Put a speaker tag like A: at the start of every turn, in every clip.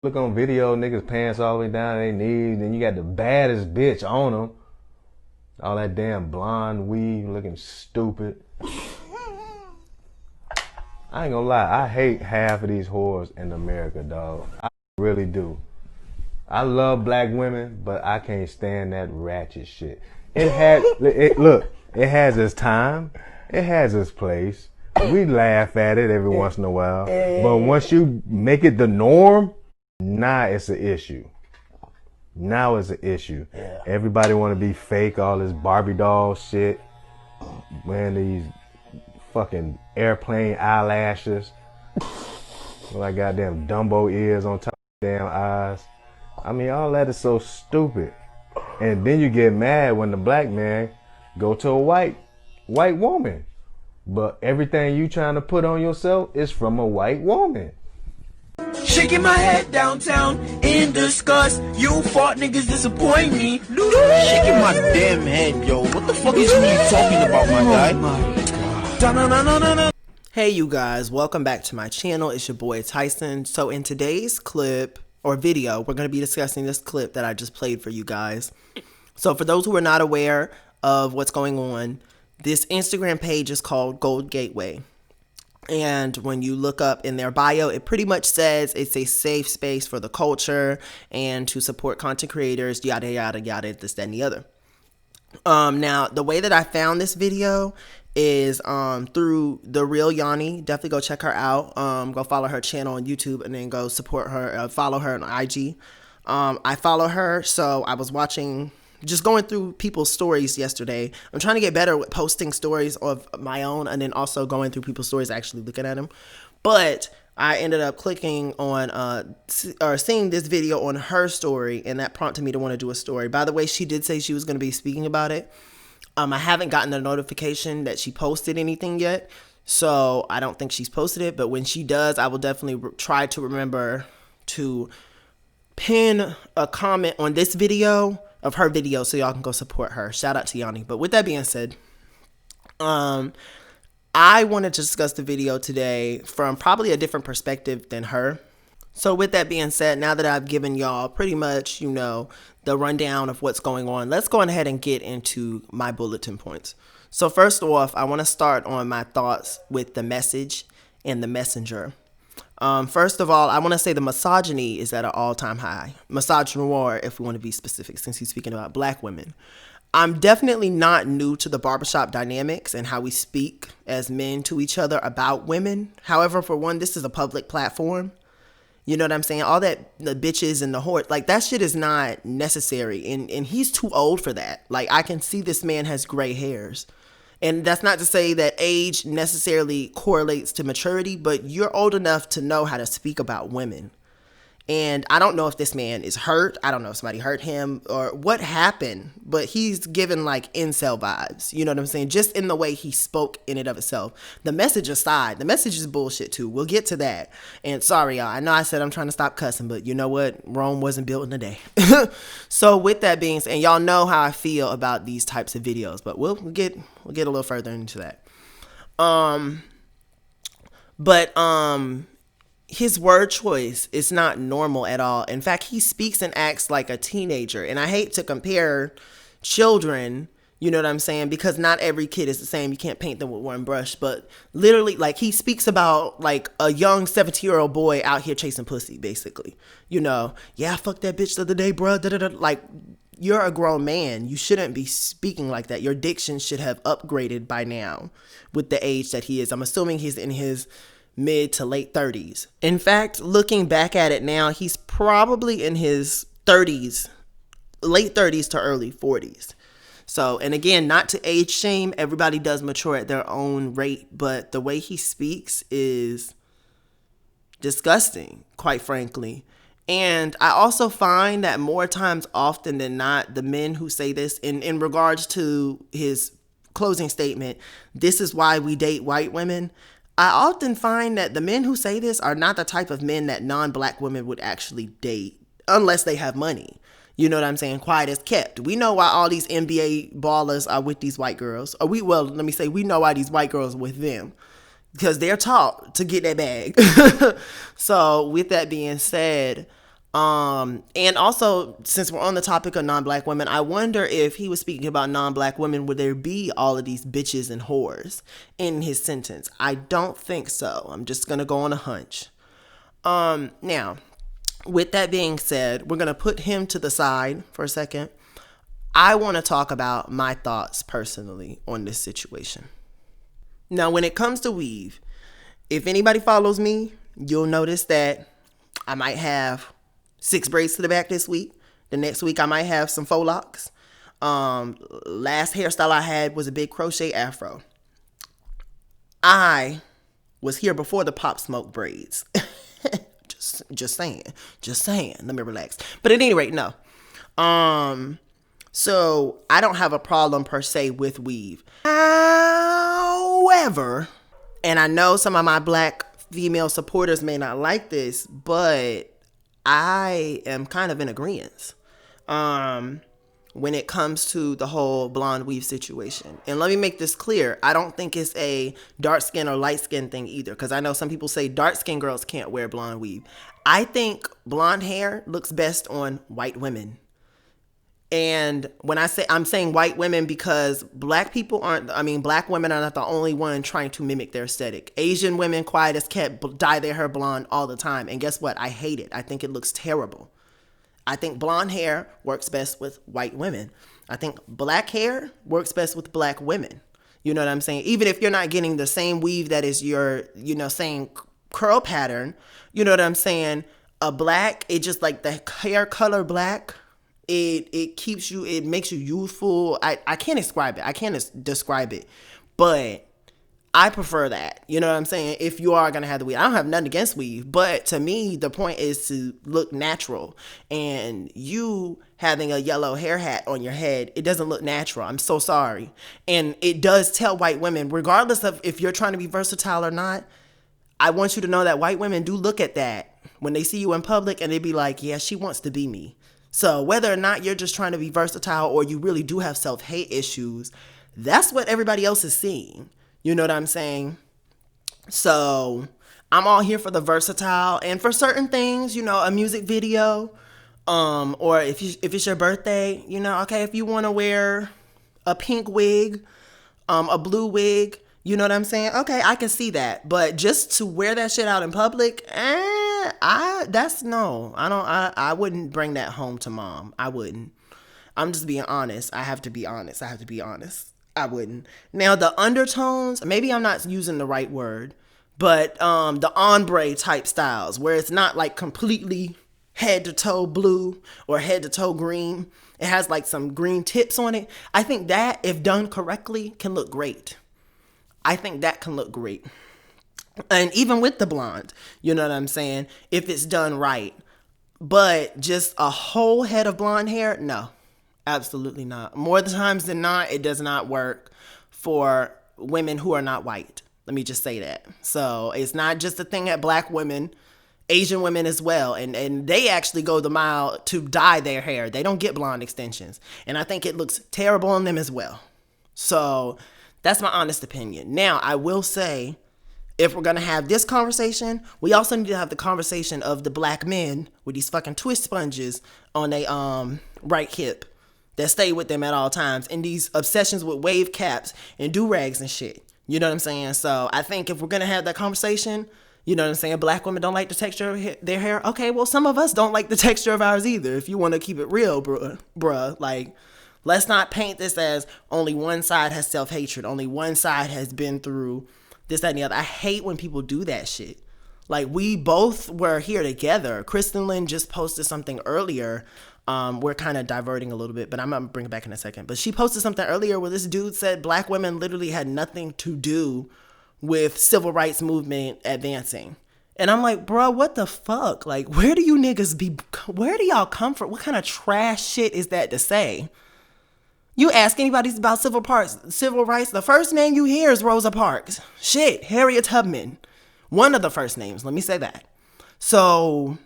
A: Look on video, niggas pants all the way down to their knees, then you got the baddest bitch on them. All that damn blonde weave looking stupid. I ain't gonna lie, I hate half of these whores in America, dog. I really do. I love black women, but I can't stand that ratchet shit. It has its time, it has its place. We laugh at it every once in a while, but once you make it the norm, now it's an issue. Now it's an issue.
B: Yeah.
A: Everybody want to be fake, all this Barbie doll shit, wearing these fucking airplane eyelashes, like goddamn Dumbo ears on top of damn eyes. I mean, all that is so stupid. And then you get mad when the black man go to a white woman, but everything you trying to put on yourself is from a white woman.
B: Shaking my head downtown in disgust. You fought niggas disappoint me. Shaking my damn head, yo. What the fuck is you talking about, my guy? Oh my.
C: Hey you guys, welcome back to my channel. It's your boy Tyson. So in today's clip or video, we're going to be discussing this clip that I just played for you guys. So for those who are not aware of what's going on, this Instagram page is called Gold Gateway. And when you look up in their bio, it pretty much says it's a safe space for the culture and to support content creators, yada, yada, yada, this, that, and the other. Now, the way that I found this video is through The Real Yanni. Definitely go check her out. Go follow her channel on YouTube and then go support her, follow her on IG. I follow her, so I was watching, just going through people's stories yesterday. I'm trying to get better with posting stories of my own and then also going through people's stories, actually looking at them. But I ended up clicking on or seeing this video on her story, and that prompted me to want to do a story. By the way, she did say she was going to be speaking about it. I haven't gotten a notification that she posted anything yet, so I don't think she's posted it. But when she does, I will definitely try to remember to pin a comment on this video of her video so y'all can go support her. Shout out to Yanni. But with that being said, I wanted to discuss the video today from probably a different perspective than her. So with that being said, now that I've given y'all pretty much, you know, the rundown of what's going on, let's go ahead and get into my bulletin points. So first off, I want to start on my thoughts with the message and the messenger. First of all, I want to say the misogyny is at an all-time high. Misogynoir, if we want to be specific, since he's speaking about black women. I'm definitely not new to the barbershop dynamics and how we speak as men to each other about women. However, for one, this is a public platform. You know what I'm saying? All that, the bitches and the whore, like that shit is not necessary. And he's too old for that. Like I can see this man has gray hairs. And that's not to say that age necessarily correlates to maturity, but you're old enough to know how to speak about women. And I don't know if this man is hurt. I don't know if somebody hurt him or what happened, but he's given like incel vibes. You know what I'm saying? Just in the way he spoke in and of itself. The message aside, the message is bullshit too. We'll get to that. And sorry, y'all. I know I said I'm trying to stop cussing, but you know what? Rome wasn't built in a day. So with that being said, and y'all know how I feel about these types of videos, but we'll get a little further into that. His word choice is not normal at all. In fact, he speaks and acts like a teenager. And I hate to compare children, you know what I'm saying? Because not every kid is the same. You can't paint them with one brush. But literally, like, he speaks about, like, a young 17-year-old boy out here chasing pussy, basically. You know, yeah, I fucked that bitch the other day, bro. Like, you're a grown man. You shouldn't be speaking like that. Your diction should have upgraded by now with the age that he is. I'm assuming he's in his mid to late 30s. In fact, looking back at it now, he's probably in his 30s, late 30s to early 40s. So, and again, not to age shame, everybody does mature at their own rate, but the way he speaks is disgusting, quite frankly. And I also find that more times often than not, the men who say this in regards to his closing statement, this is why we date white women, I often find that the men who say this are not the type of men that non-black women would actually date unless they have money. You know what I'm saying? Quiet as kept. We know why all these NBA ballers are with these white girls. Or we know why these white girls are with them. Because they're taught to get that bag. So with that being said, And also, since we're on the topic of non-black women, I wonder if he was speaking about non-black women, would there be all of these bitches and whores in his sentence? I don't think so. I'm just gonna go on a hunch. Now, with that being said, we're gonna put him to the side for a second. I want to talk about my thoughts personally on this situation. Now, when it comes to weave, if anybody follows me, you'll notice that I might have 6 braids to the back this week. The next week I might have some faux locks. Last hairstyle I had was a big crochet afro. I was here before the Pop Smoke braids. just saying. Let me relax. But at any rate, no. So I don't have a problem per se with weave. However, and I know some of my black female supporters may not like this, but I am kind of in agreement when it comes to the whole blonde weave situation. And let me make this clear. I don't think it's a dark skin or light skin thing either, because I know some people say dark skin girls can't wear blonde weave. I think blonde hair looks best on white women. And when I'm saying white women because black women are not the only one trying to mimic their aesthetic. Asian women, quiet as kept, dye their hair blonde all the time. And guess what? I hate it. I think it looks terrible. I think blonde hair works best with white women. I think black hair works best with black women. You know what I'm saying? Even if you're not getting the same weave that is your, same curl pattern, you know what I'm saying? A black, it just like the hair color black, it keeps you, it makes you youthful. I can't describe it, but I prefer that. You know what I'm saying? If you are going to have the weave, I don't have nothing against weave, but to me, the point is to look natural. And you having a yellow hair hat on your head, it doesn't look natural. I'm so sorry. And it does tell white women, regardless of if you're trying to be versatile or not, I want you to know that white women do look at that when they see you in public and they be like, yeah, she wants to be me. So whether or not you're just trying to be versatile or you really do have self-hate issues, that's what everybody else is seeing. You know what I'm saying? So I'm all here for the versatile, and for certain things, a music video, or if it's your birthday, okay, if you want to wear a pink wig, a blue wig, you know what I'm saying? Okay, I can see that. But just to wear that shit out in public, I wouldn't bring that home to mom. I wouldn't. I'm just being honest. I have to be honest. I wouldn't. Now, the undertones, maybe I'm not using the right word, but the ombre type styles where it's not like completely head to toe blue or head to toe green. It has like some green tips on it. I think that, if done correctly, can look great. I think that can look great. And even with the blonde, you know what I'm saying? If it's done right. But just a whole head of blonde hair, no. Absolutely not. More times than not, it does not work for women who are not white. Let me just say that. So it's not just a thing at black women, Asian women as well. And they actually go the mile to dye their hair. They don't get blonde extensions. And I think it looks terrible on them as well. So that's my honest opinion. Now, I will say, if we're going to have this conversation, we also need to have the conversation of the black men with these fucking twist sponges on their right hip that stay with them at all times, and these obsessions with wave caps and do-rags and shit. You know what I'm saying? So I think if we're going to have that conversation, you know what I'm saying, black women don't like the texture of their hair. Okay, well, some of us don't like the texture of ours either, if you want to keep it real, bruh. Like, let's not paint this as only one side has self-hatred, only one side has been through this, that, and the other. I hate when people do that shit. Like, we both were here together. Kristen Lynn just posted something earlier. We're kind of diverting a little bit, but I'm going to bring it back in a second. But she posted something earlier where this dude said black women literally had nothing to do with civil rights movement advancing. And I'm like, bro, what the fuck? Like, where do y'all come from? What kind of trash shit is that to say? You ask anybody about civil rights, the first name you hear is Rosa Parks. Shit, Harriet Tubman. One of the first names, let me say that. So,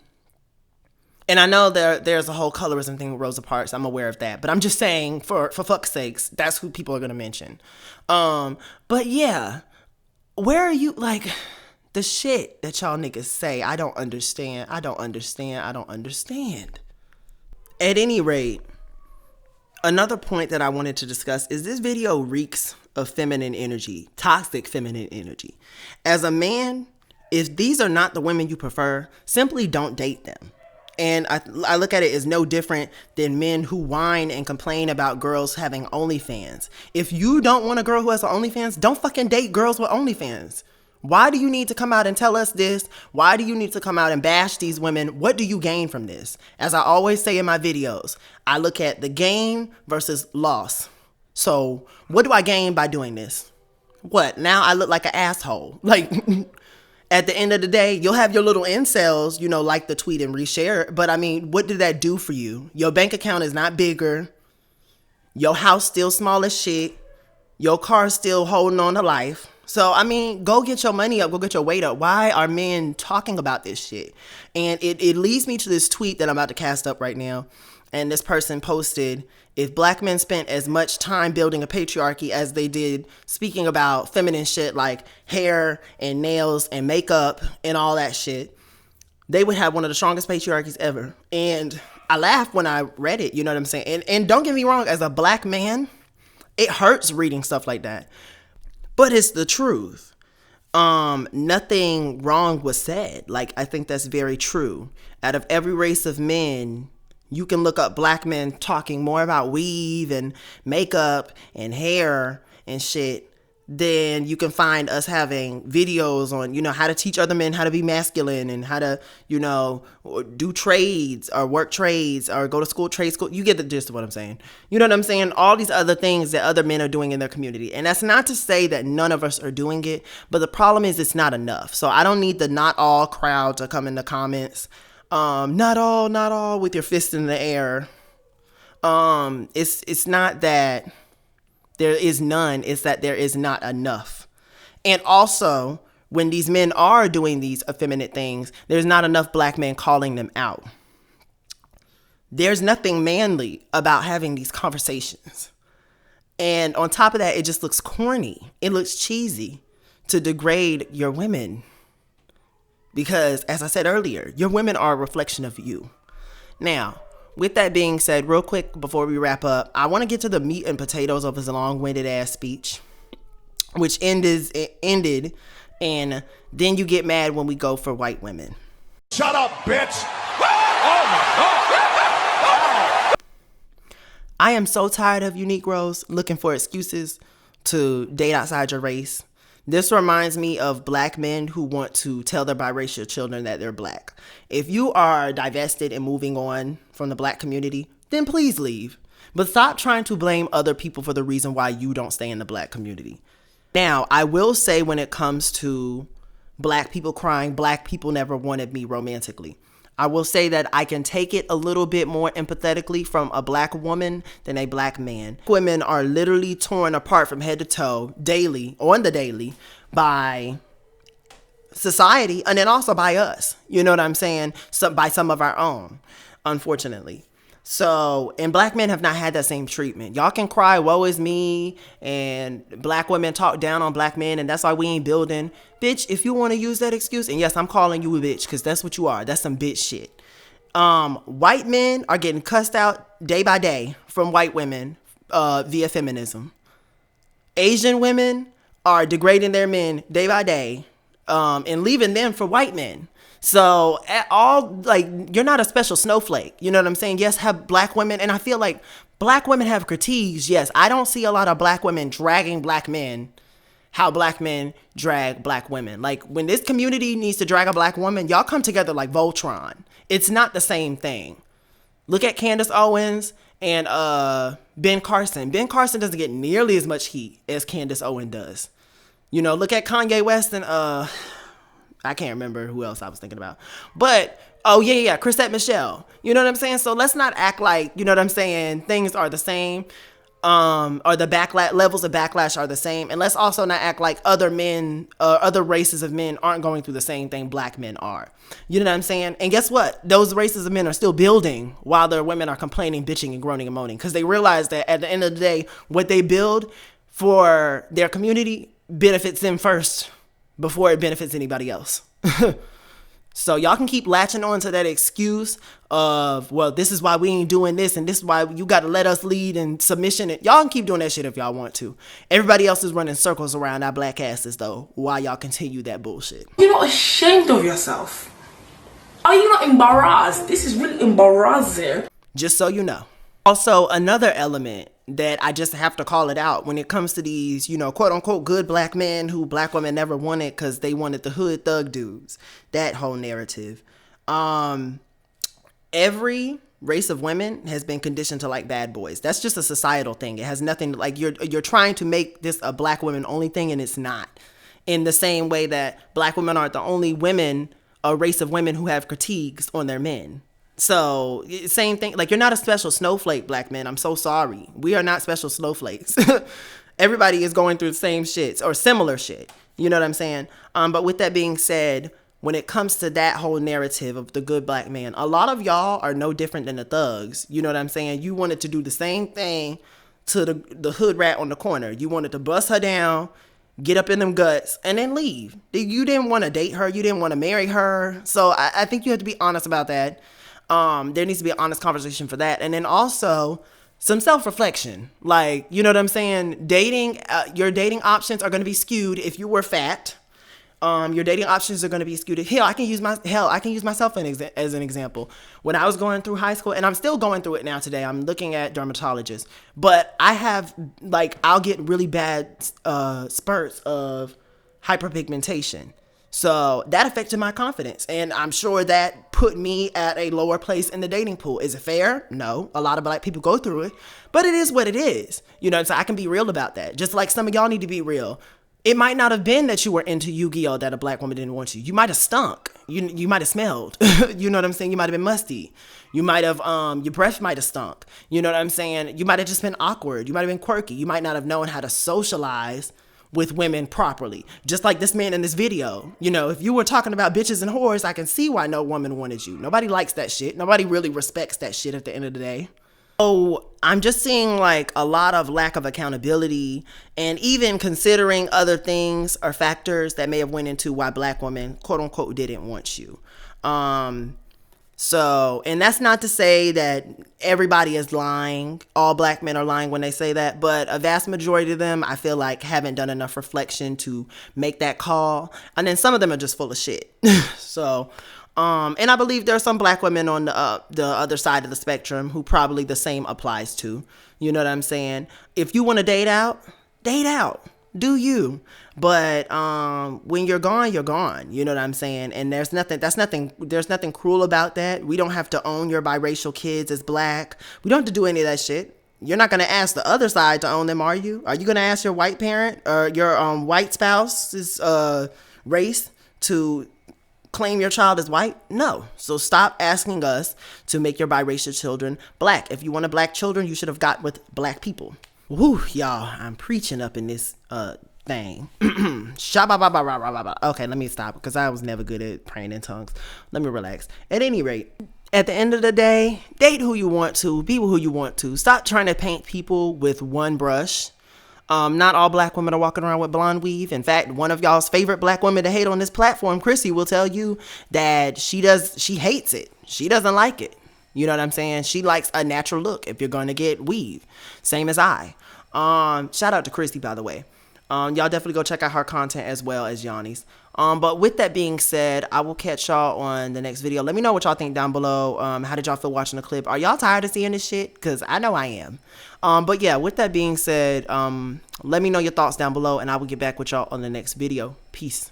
C: and I know there's a whole colorism thing with Rosa Parks. I'm aware of that. But I'm just saying, for fuck's sakes, that's who people are going to mention. But yeah, where are you, like, The shit that y'all niggas say, I don't understand. I don't understand. I don't understand. At any rate, another point that I wanted to discuss is this video reeks of feminine energy, toxic feminine energy. As a man, if these are not the women you prefer, simply don't date them. And I look at it as no different than men who whine and complain about girls having OnlyFans. If you don't want a girl who has an OnlyFans, don't fucking date girls with OnlyFans. Why do you need to come out and tell us this? Why do you need to come out and bash these women? What do you gain from this? As I always say in my videos, I look at the gain versus loss. So what do I gain by doing this? What? Now I look like an asshole. Like, at the end of the day, you'll have your little incels, you know, like the tweet and reshare it. But I mean, what did that do for you? Your bank account is not bigger. Your house still small as shit. Your car's still holding on to life. So, I mean, go get your money up. Go get your weight up. Why are men talking about this shit? And it leads me to this tweet that I'm about to cast up right now. And this person posted, if black men spent as much time building a patriarchy as they did speaking about feminine shit like hair and nails and makeup and all that shit, they would have one of the strongest patriarchies ever. And I laughed when I read it, you know what I'm saying? And don't get me wrong, as a black man, it hurts reading stuff like that. But it's the truth. Nothing wrong was said. Like, I think that's very true. Out of every race of men, you can look up black men talking more about weave and makeup and hair and shit than you can find us having videos on, you know, how to teach other men how to be masculine and how to, you know, do trades or work trades or go to trade school. You get the gist of what I'm saying. You know what I'm saying? All these other things that other men are doing in their community. And that's not to say that none of us are doing it, but the problem is it's not enough. So I don't need the not all crowd to come in the comments. Not all with your fist in the air. It's not that there is none, it's that there is not enough. And also, when these men are doing these effeminate things, there's not enough black men calling them out. There's nothing manly about having these conversations. And on top of that, it just looks corny. It looks cheesy to degrade your women. Because, as I said earlier, your women are a reflection of you. Now, with that being said, real quick before we wrap up, I want to get to the meat and potatoes of his long-winded ass speech, which ended, and then you get mad when we go for white women.
D: Shut up, bitch! Oh my God!
C: I am so tired of you Negroes looking for excuses to date outside your race. This reminds me of black men who want to tell their biracial children that they're black. If you are divested and moving on from the black community, then please leave. But stop trying to blame other people for the reason why you don't stay in the black community. Now, I will say when it comes to black people crying, black people never wanted me romantically. I will say that I can take it a little bit more empathetically from a black woman than a black man. Women are literally torn apart from head to toe daily, on the daily, by society and then also by us. You know what I'm saying? By some of our own, unfortunately. So, and black men have not had that same treatment. Y'all can cry, woe is me, and black women talk down on black men, and that's why we ain't building. Bitch, if you want to use that excuse, and yes, I'm calling you a bitch, because that's what you are. That's some bitch shit. White men are getting cussed out day by day from white women via feminism. Asian women are degrading their men day by day and leaving them for white men. So at all, like, you're not a special snowflake. You know what I'm saying? Yes, have black women. And I feel like black women have critiques. Yes, I don't see a lot of black women dragging black men how black men drag black women. Like, when this community needs to drag a black woman, y'all come together like Voltron. It's not the same thing. Look at Candace Owens and Ben Carson. Ben Carson doesn't get nearly as much heat as Candace Owens does. You know, look at Kanye West and I can't remember who else I was thinking about. But, oh, yeah, Chrisette Michele. You know what I'm saying? So let's not act like, you know what I'm saying, things are the same. Or the levels of backlash are the same. And let's also not act like other men, other races of men aren't going through the same thing black men are. You know what I'm saying? And guess what? Those races of men are still building while their women are complaining, bitching, and groaning and moaning. Because they realize that at the end of the day, what they build for their community benefits them first. before it benefits anybody else. So y'all can keep latching on to that excuse of, well, this is why we ain't doing this, and this is why you got to let us lead in submission. Y'all can keep doing that shit if y'all want to. Everybody else is running circles around our black asses, though, while y'all continue that bullshit.
E: You're not ashamed of yourself? Are you not embarrassed? This is really embarrassing.
C: Just so you know. Also, another element that I just have to call it out when it comes to these, you know, quote unquote good black men who black women never wanted because they wanted the hood thug dudes. That whole narrative. Every race of women has been conditioned to like bad boys. That's just a societal thing. It has nothing, like, you're trying to make this a black women only thing, and it's not. In the same way that black women aren't the only women, a race of women who have critiques on their men. So same thing, like, you're not a special snowflake, black men. I'm so sorry. We are not special snowflakes. Everybody is going through the same shit or similar shit. You know what I'm saying? But with that being said, when it comes to that whole narrative of the good black man, a lot of y'all are no different than the thugs. You know what I'm saying? You wanted to do the same thing to the hood rat on the corner. You wanted to bust her down, get up in them guts, and then leave. You didn't want to date her. You didn't want to marry her. So I think you have to be honest about that. There needs to be an honest conversation for that. And then also some self-reflection. Like, you know what I'm saying? Dating, your dating options are going to be skewed if you were fat. Your dating options are going to be skewed. Hell, I can use myself as an example. When I was going through high school, and I'm still going through it now today, I'm looking at dermatologists, but I have, like, I'll get really bad spurts of hyperpigmentation. So that affected my confidence, and I'm sure that put me at a lower place in the dating pool. Is it fair? No. A lot of black people go through it, but it is what it is. You know, so I can be real about that. Just like some of y'all need to be real. It might not have been that you were into Yu-Gi-Oh! That a black woman didn't want you. You might have stunk. You might have smelled. You know what I'm saying? You might have been musty. You might have, your breath might have stunk. You know what I'm saying? You might have just been awkward. You might have been quirky. You might not have known how to socialize with women properly. Just like this man in this video. You know, if you were talking about bitches and whores, I can see why no woman wanted you. Nobody likes that shit. Nobody really respects that shit at the end of the day. So I'm just seeing like a lot of lack of accountability, and even considering other things or factors that may have went into why black women, quote unquote, didn't want you. So, and that's not to say that everybody is lying. All black men are lying when they say that, but a vast majority of them, I feel like, haven't done enough reflection to make that call. And then some of them are just full of shit. So, and I believe there are some black women on the other side of the spectrum who probably the same applies to. You know what I'm saying? If you want to date out. Do you? But when you're gone, you're gone. You know what I'm saying? And there's nothing cruel about that. We don't have to own your biracial kids as black. We don't have to do any of that shit. You're not going to ask the other side to own them, are you? Are you going to ask your white parent or your white spouse's race to claim your child as white? No. So stop asking us to make your biracial children black. If you wanted black children, you should have got with black people. Woo, y'all, I'm preaching up in this thing. Okay, let me stop because I was never good at praying in tongues. Let me relax. At any rate, at the end of the day, date who you want to, be who you want to. Stop trying to paint people with one brush. Not all black women are walking around with blonde weave. In fact, one of y'all's favorite black women to hate on this platform, Chrissy, will tell you that she hates it. She doesn't like it. You know what I'm saying? She likes a natural look if you're going to get weave. Same as I. Shout out to Christy, by the way. Y'all definitely go check out her content as well as Yanni's. But with that being said, I will catch y'all on the next video. Let me know what y'all think down below. How did y'all feel watching the clip? Are y'all tired of seeing this shit? Because I know I am. But yeah, with that being said, let me know your thoughts down below, and I will get back with y'all on the next video. Peace.